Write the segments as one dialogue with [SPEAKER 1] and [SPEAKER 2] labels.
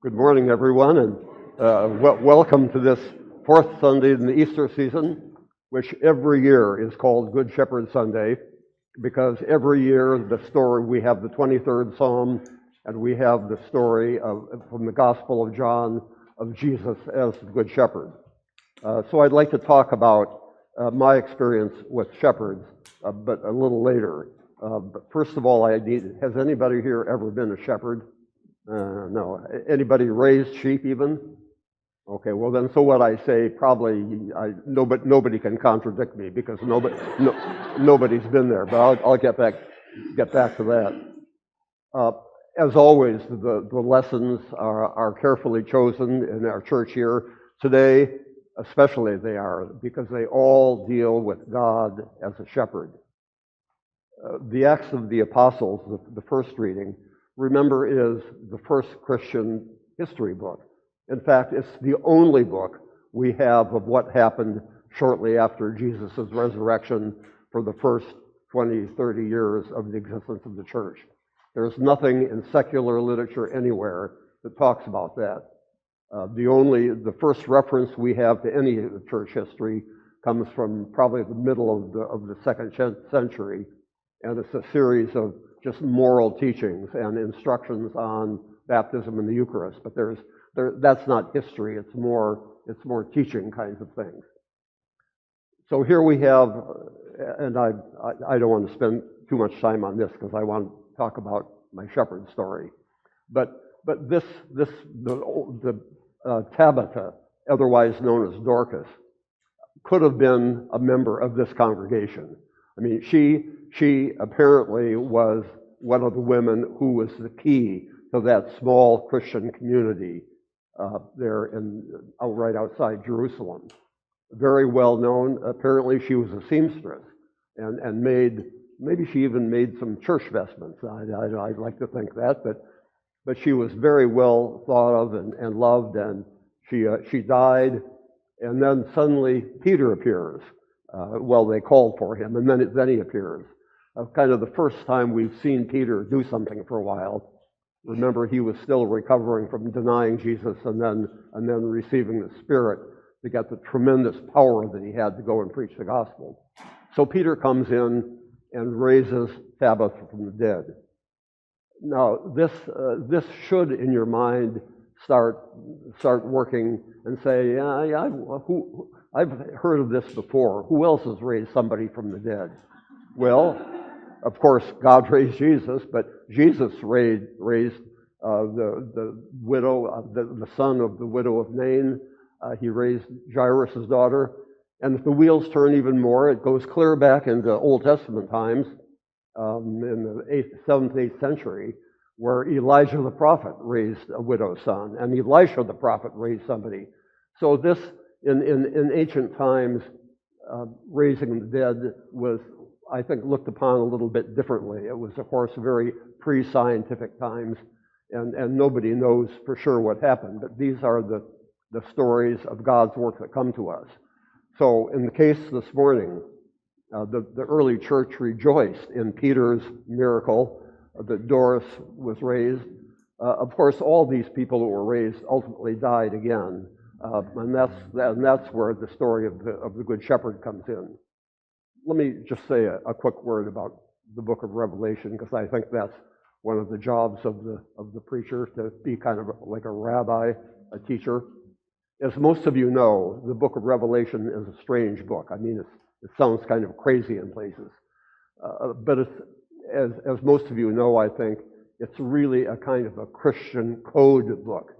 [SPEAKER 1] Good morning, everyone, and welcome to this fourth Sunday in the Easter season, which every year is called Good Shepherd Sunday, because every year we have the 23rd Psalm, and we have the story from the Gospel of John of Jesus as the Good Shepherd. So I'd like to talk about my experience with shepherds, but a little later. But first of all, has anybody here ever been a shepherd? No. Anybody raised sheep even? Okay, well then, so what I say probably, nobody can contradict me because nobody's been there, but I'll get back to that. As always, the lessons are carefully chosen in our church here. Today, especially they are, because they all deal with God as a shepherd. The Acts of the Apostles, the first reading, remember, is the first Christian history book. In fact, it's the only book we have of what happened shortly after Jesus' resurrection for the first 20, 30 years of the existence of the church. There's nothing in secular literature anywhere that talks about that. The first reference we have to any church history comes from probably the middle of the second century, and it's a series of just moral teachings and instructions on baptism and the Eucharist. But that's not history. It's more teaching kinds of things. So here we have, and I don't want to spend too much time on this because I want to talk about my shepherd story. But Tabitha, otherwise known as Dorcas, could have been a member of this congregation. I mean, she apparently was one of the women who was the key to that small Christian community there right outside Jerusalem. Very well known. Apparently, she was a seamstress and maybe she even made some church vestments. I'd like to think that, but she was very well thought of and loved, and she died, and then suddenly Peter appears. They called for him, and then he appears. Kind of the first time we've seen Peter do something for a while. Remember, he was still recovering from denying Jesus and then receiving the Spirit to get the tremendous power that he had to go and preach the gospel. So Peter comes in and raises Tabitha from the dead. Now, this should, in your mind, start working and say, yeah, I've heard of this before. Who else has raised somebody from the dead? Well, of course, God raised Jesus, but Jesus raised the widow, the son of the widow of Nain. He raised Jairus' daughter. And if the wheels turn even more, it goes clear back into Old Testament times, in the 7th, 8th century, where Elijah the prophet raised a widow's son, and Elisha the prophet raised somebody. So this, in ancient times, raising the dead was, I think, looked upon a little bit differently. It was, of course, very pre-scientific times, and nobody knows for sure what happened, but these are the stories of God's work that come to us. So in the case this morning, the early church rejoiced in Peter's miracle that Doris was raised. Of course, all these people who were raised ultimately died again, and that's where the story of the Good Shepherd comes in. Let me just say a quick word about the book of Revelation, because I think that's one of the jobs of the preacher, to be kind of like a rabbi, a teacher. As most of you know, the book of Revelation is a strange book. I mean, it sounds kind of crazy in places. But as most of you know, I think, it's really a kind of a Christian code book,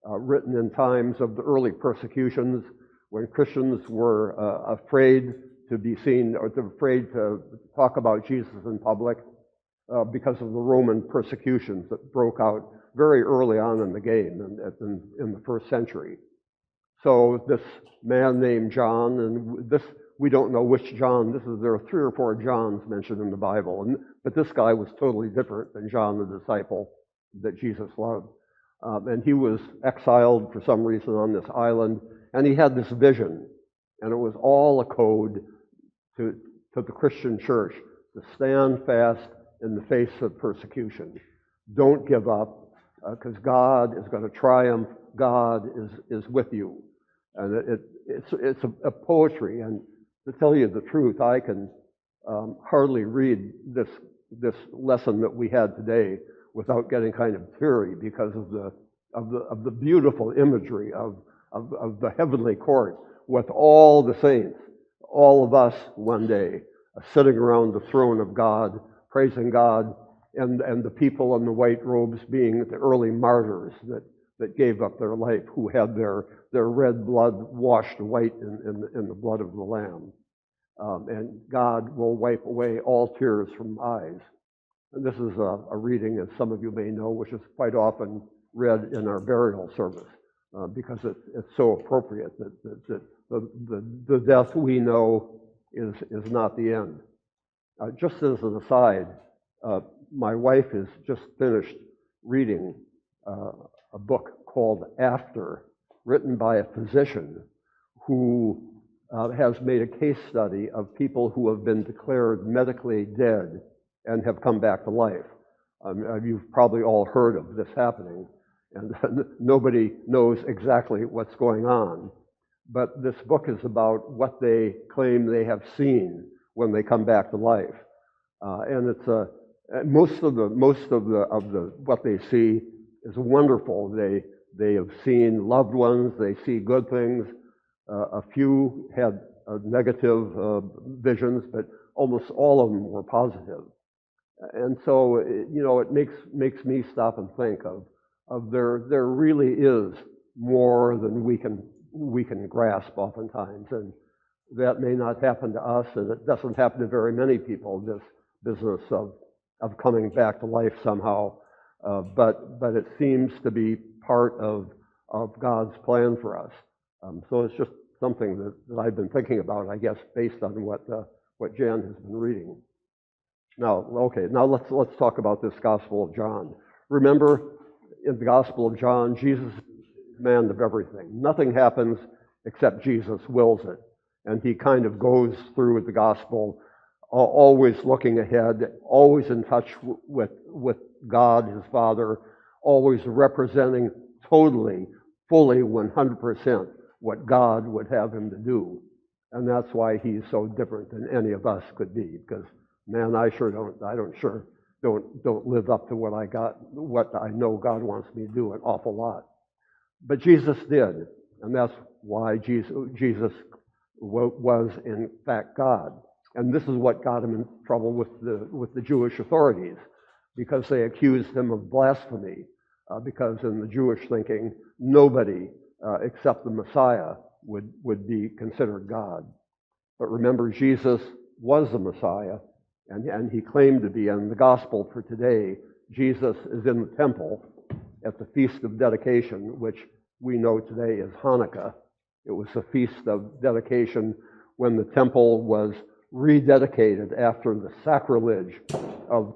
[SPEAKER 1] written in times of the early persecutions, when Christians were afraid to be seen, or afraid to talk about Jesus in public because of the Roman persecutions that broke out very early on in the game in the first century. So this man named John, and this, we don't know which John, there are 3 or 4 Johns mentioned in the Bible, but this guy was totally different than John the disciple that Jesus loved. And he was exiled for some reason on this island, and he had this vision, and it was all a code to the Christian church to stand fast in the face of persecution. Don't give up. because God is going to triumph. God is with you. And it's a poetry. And to tell you the truth, I can hardly read this lesson that we had today without getting kind of teary because of the beautiful imagery of the heavenly court with all the saints, all of us one day, sitting around the throne of God, praising God, and the people in the white robes being the early martyrs that gave up their life, who had their red blood washed white in the blood of the Lamb. And God will wipe away all tears from eyes. And this is a reading, as some of you may know, which is quite often read in our burial service because it's so appropriate that the death we know is not the end. Just as an aside, my wife has just finished reading a book called After, written by a physician who has made a case study of people who have been declared medically dead and have come back to life. You've probably all heard of this happening, and nobody knows exactly what's going on. But this book is about what they claim they have seen when they come back to life, and it's most of the what they see is wonderful. They have seen loved ones. They see good things. A few had negative visions, but almost all of them were positive. And so, it makes me stop and think of there really is more than we can grasp oftentimes, and that may not happen to us, and it doesn't happen to very many people. This business of coming back to life somehow, but it seems to be part of God's plan for us. So it's just something that I've been thinking about, I guess, based on what Jan has been reading. Now let's talk about this Gospel of John. Remember, in the Gospel of John, Jesus is the command of everything. Nothing happens except Jesus wills it. And he kind of goes through the Gospel, always looking ahead, always in touch with God, his Father, always representing totally, fully, 100% what God would have him to do. And that's why he's so different than any of us could be, because man, I don't live up to what I know God wants me to do an awful lot. But Jesus did, and that's why Jesus was in fact God. And this is what got him in trouble with the Jewish authorities, because they accused him of blasphemy, because in the Jewish thinking, nobody except the Messiah would be considered God. But remember, Jesus was the Messiah, and he claimed to be. And the gospel for today, Jesus is in the temple at the Feast of Dedication, which we know today as Hanukkah. It was a feast of dedication when the temple was rededicated after the sacrilege of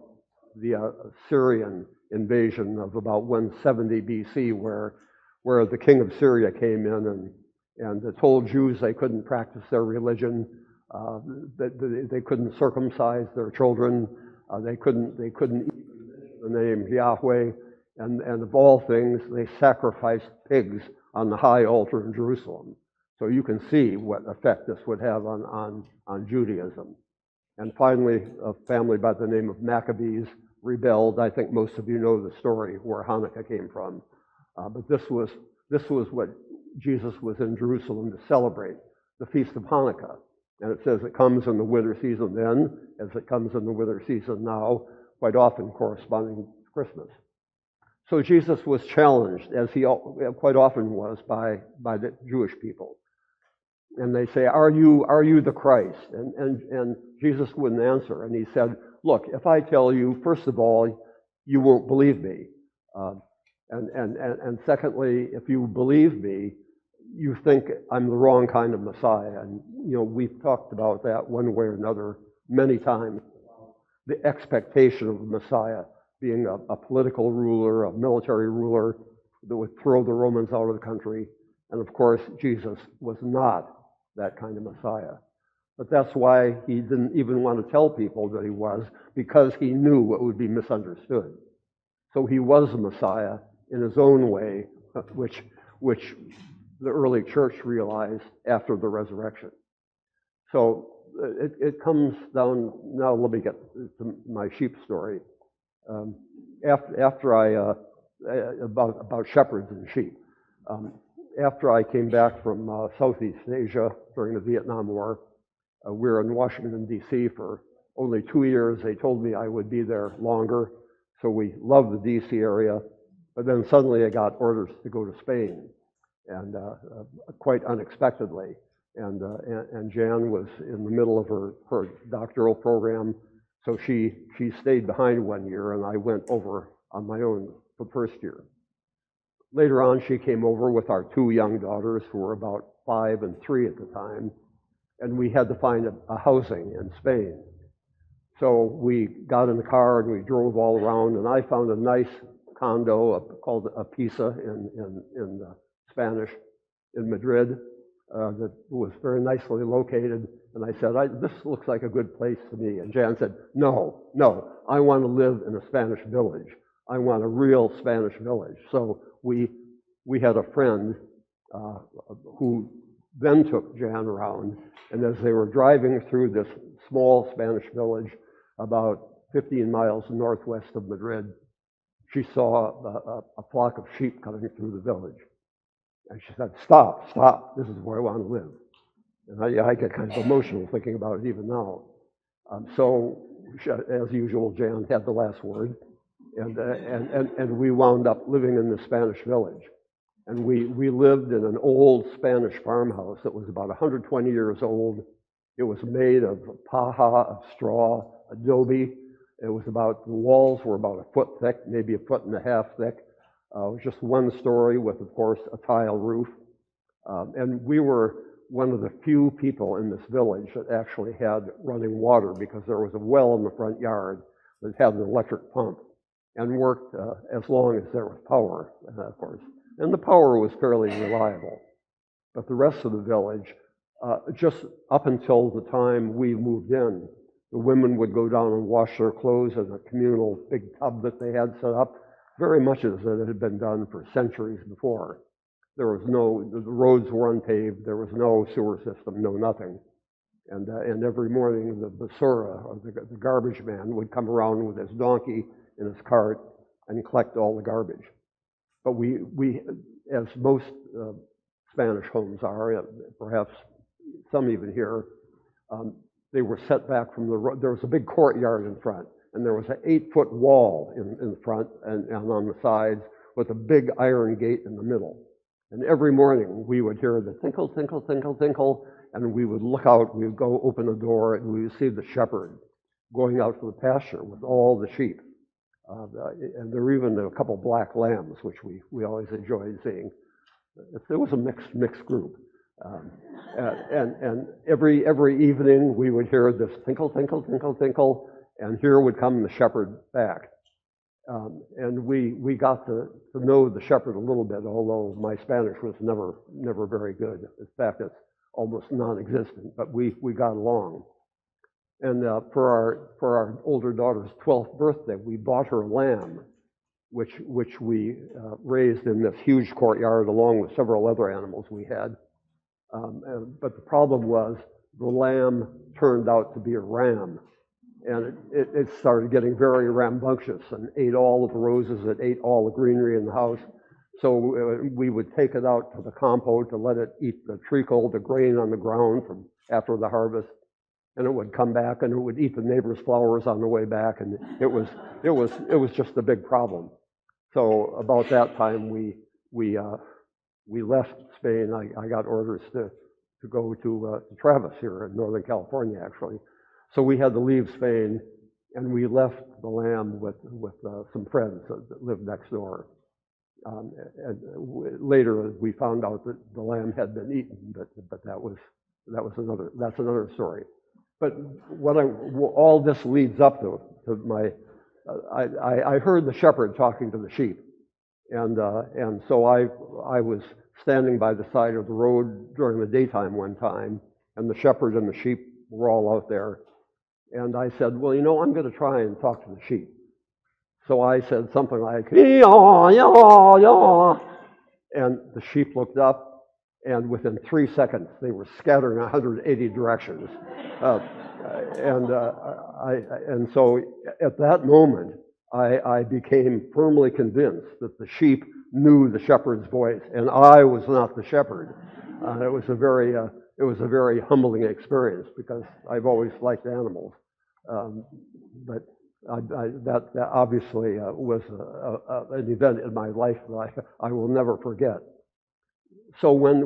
[SPEAKER 1] the Syrian invasion of about 170 BC, where the king of Syria came in and told Jews they couldn't practice their religion, that they couldn't circumcise their children, they couldn't eat the name Yahweh, and of all things, they sacrificed pigs on the high altar in Jerusalem. So you can see what effect this would have on Judaism. And finally, a family by the name of Maccabees rebelled. I think most of you know the story where Hanukkah came from. But this was what Jesus was in Jerusalem to celebrate, the Feast of Hanukkah. And it says it comes in the winter season then, as it comes in the winter season now, quite often corresponding to Christmas. So Jesus was challenged, as he quite often was, by the Jewish people. And they say, are you the Christ? And Jesus wouldn't answer. And he said, look, if I tell you, first of all, you won't believe me. And secondly, if you believe me, you think I'm the wrong kind of Messiah. And, we've talked about that one way or another many times. The expectation of the Messiah being a political ruler, a military ruler that would throw the Romans out of the country. And of course, Jesus was not that kind of Messiah. But that's why he didn't even want to tell people that he was, because he knew it would be misunderstood. So he was the Messiah, in his own way, which the early church realized after the resurrection. So it comes down, now let me get to my sheep story. After I, about shepherds and sheep. After I came back from Southeast Asia during the Vietnam War, we were in Washington, D.C. for only 2 years. They told me I would be there longer, so we loved the D.C. area. But then suddenly I got orders to go to Spain, and quite unexpectedly. And Jan was in the middle of her doctoral program, so she stayed behind 1 year, and I went over on my own the first year. Later on, she came over with our 2 young daughters, who were about 5 and 3 at the time, and we had to find a housing in Spain. So we got in the car and we drove all around, and I found a nice condo called a pieza in Spanish in Madrid that was very nicely located. And I said, this looks like a good place to me. And Jan said, no, I want to live in a Spanish village. I want a real Spanish village. So we had a friend who then took Jan around, and as they were driving through this small Spanish village about 15 miles northwest of Madrid, she saw a flock of sheep coming through the village. And she said, stop, this is where I want to live. And I get kind of emotional thinking about it even now. So, as usual, Jan had the last word, and we wound up living in the Spanish village. And we lived in an old Spanish farmhouse that was about 120 years old. It was made of paja, of straw, adobe. It was the walls were about a foot thick, maybe a foot and a half thick. It was just one story with, of course, a tile roof. And we were one of the few people in this village that actually had running water, because there was a well in the front yard that had an electric pump and worked as long as there was power, of course. And the power was fairly reliable. But the rest of the village, just up until the time we moved in, the women would go down and wash their clothes in a communal big tub that they had set up, very much as it had been done for centuries before. The roads were unpaved, there was no sewer system, no nothing. And every morning the basura, or the garbage man, would come around with his donkey in his cart and collect all the garbage. But we as most Spanish homes are, perhaps some even here, they were set back from the road. There was a big courtyard in front, and there was an 8-foot wall in the front and on the sides, with a big iron gate in the middle. And every morning we would hear the tinkle, tinkle, tinkle, tinkle, and we would look out, we would go open the door, and we would see the shepherd going out to the pasture with all the sheep. And there were even a couple black lambs, which we always enjoyed seeing. It was a mixed group. And every evening we would hear this tinkle, tinkle, tinkle, tinkle, and here would come the shepherd back. And we got to know the shepherd a little bit, although my Spanish was never very good. In fact, it's almost non-existent, but we got along. And for our older daughter's 12th birthday, we bought her a lamb, which we raised in this huge courtyard along with several other animals we had. But the problem was the lamb turned out to be a ram. And it started getting very rambunctious and ate all of the roses, it ate all the greenery in the house. So we would take it out to the compost to let it eat the treacle, the grain on the ground from after the harvest. And it would come back and it would eat the neighbor's flowers on the way back. And it was just a big problem. So about that time we left Spain. I got orders to go to Travis here in Northern California, actually. So we had to leave Spain, and we left the lamb with some friends that lived next door. Later, we found out that the lamb had been eaten, but that's another story. But all this leads up to my. I heard the shepherd talking to the sheep, and so I was standing by the side of the road during the daytime one time, and the shepherd and the sheep were all out there. And I said, well, I'm going to try and talk to the sheep. So I said something like, yaw, yaw, yaw. And the sheep looked up, and within 3 seconds, they were scattering 180 directions. And so at that moment, I became firmly convinced that the sheep knew the shepherd's voice, and I was not the shepherd. It was a very humbling experience because I've always liked animals, but that obviously was an event in my life that I will never forget. So when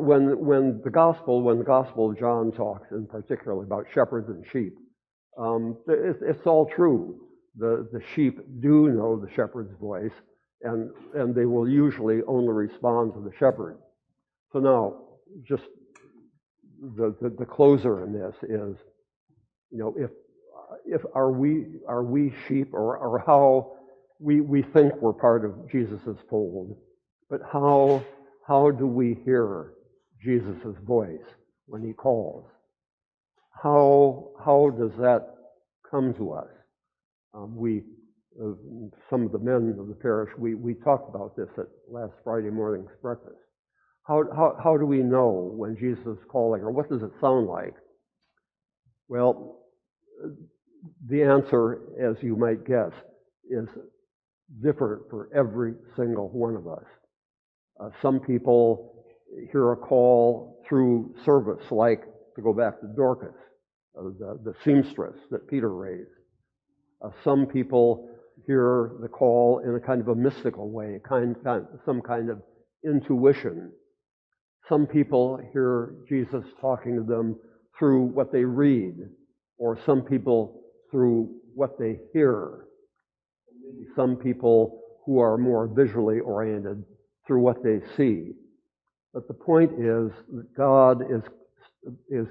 [SPEAKER 1] the Gospel of John talks in particular about shepherds and sheep, it's all true. The sheep do know the shepherd's voice, and they will usually only respond to the shepherd. So now, just the closer in this is, if are we sheep, or how we think we're part of Jesus's fold, but how do we hear Jesus's voice when he calls? How does that come to us? Some of the men of the parish, we talked about this at last Friday morning's breakfast. How do we know when Jesus is calling, or what does it sound like? Well, the answer, as you might guess, is different for every single one of us. Some people hear a call through service, like, to go back to Dorcas, the seamstress that Peter raised. Some people hear the call in a kind of a mystical way, some kind of intuition. Some people hear Jesus talking to them through what they read, or some people through what they hear. Some people who are more visually oriented through what they see. But the point is that God is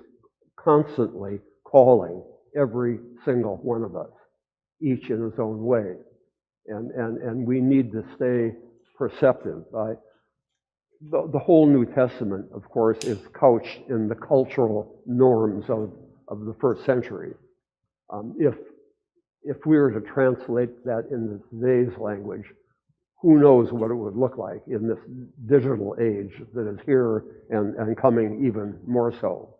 [SPEAKER 1] constantly calling every single one of us, each in his own way. And we need to stay perceptive. The whole New Testament, of course, is couched in the cultural norms of the first century. If we were to translate that into today's language, who knows what it would look like in this digital age that is here and coming even more so.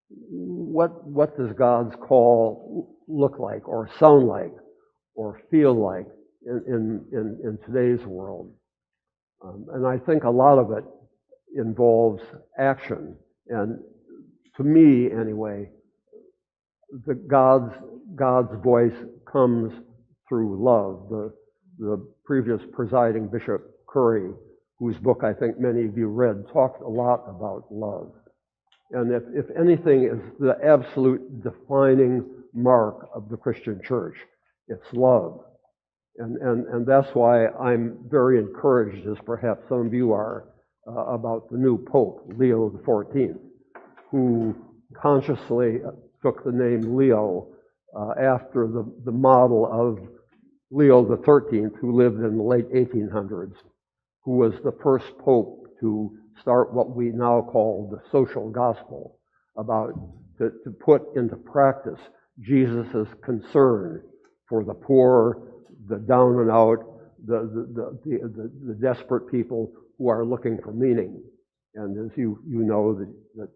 [SPEAKER 1] What does God's call look like, or sound like, or feel like in today's world? And I think a lot of it involves action. And to me, anyway, God's voice comes through love. The previous presiding Bishop Curry, whose book I think many of you read, talked a lot about love. And if anything is the absolute defining mark of the Christian church, it's love. And that's why I'm very encouraged, as perhaps some of you are, about the new Pope, Leo XIV, who consciously took the name Leo after the model of Leo XIII, who lived in the late 1800s, who was the first pope to start what we now call the social gospel, to put into practice Jesus' concern for the poor, the down and out, the desperate people who are looking for meaning. And as you know, that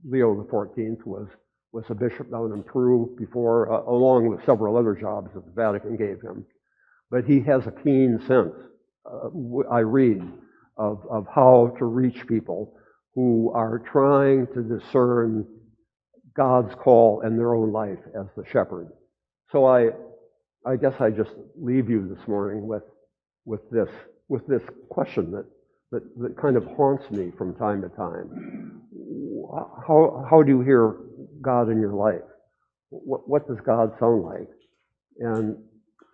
[SPEAKER 1] Leo XIV was a bishop down in Peru before, along with several other jobs that the Vatican gave him. But he has a keen sense, I read, of how to reach people who are trying to discern God's call in their own life as the shepherd. So I guess I just leave you this morning with this question that kind of haunts me from time to time. How do you hear God in your life? What does God sound like? And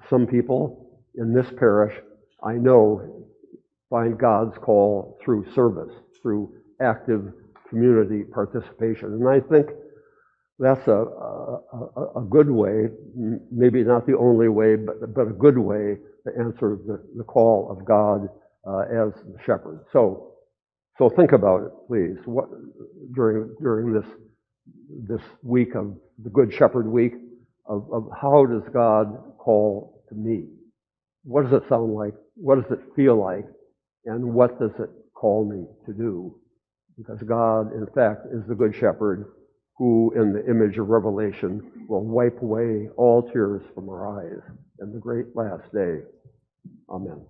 [SPEAKER 1] some people in this parish, I know, find God's call through service, through active community participation. And I think that's a good way, maybe not the only way, but a good way to answer the call of God as the shepherd. So think about it, please. What during this week of the Good Shepherd week, of how does God call to me? what does it sound like? What does it feel like? And what does it call me to do? Because God, in fact, is the Good Shepherd who, in the image of Revelation, will wipe away all tears from our eyes in the great last day. Amen.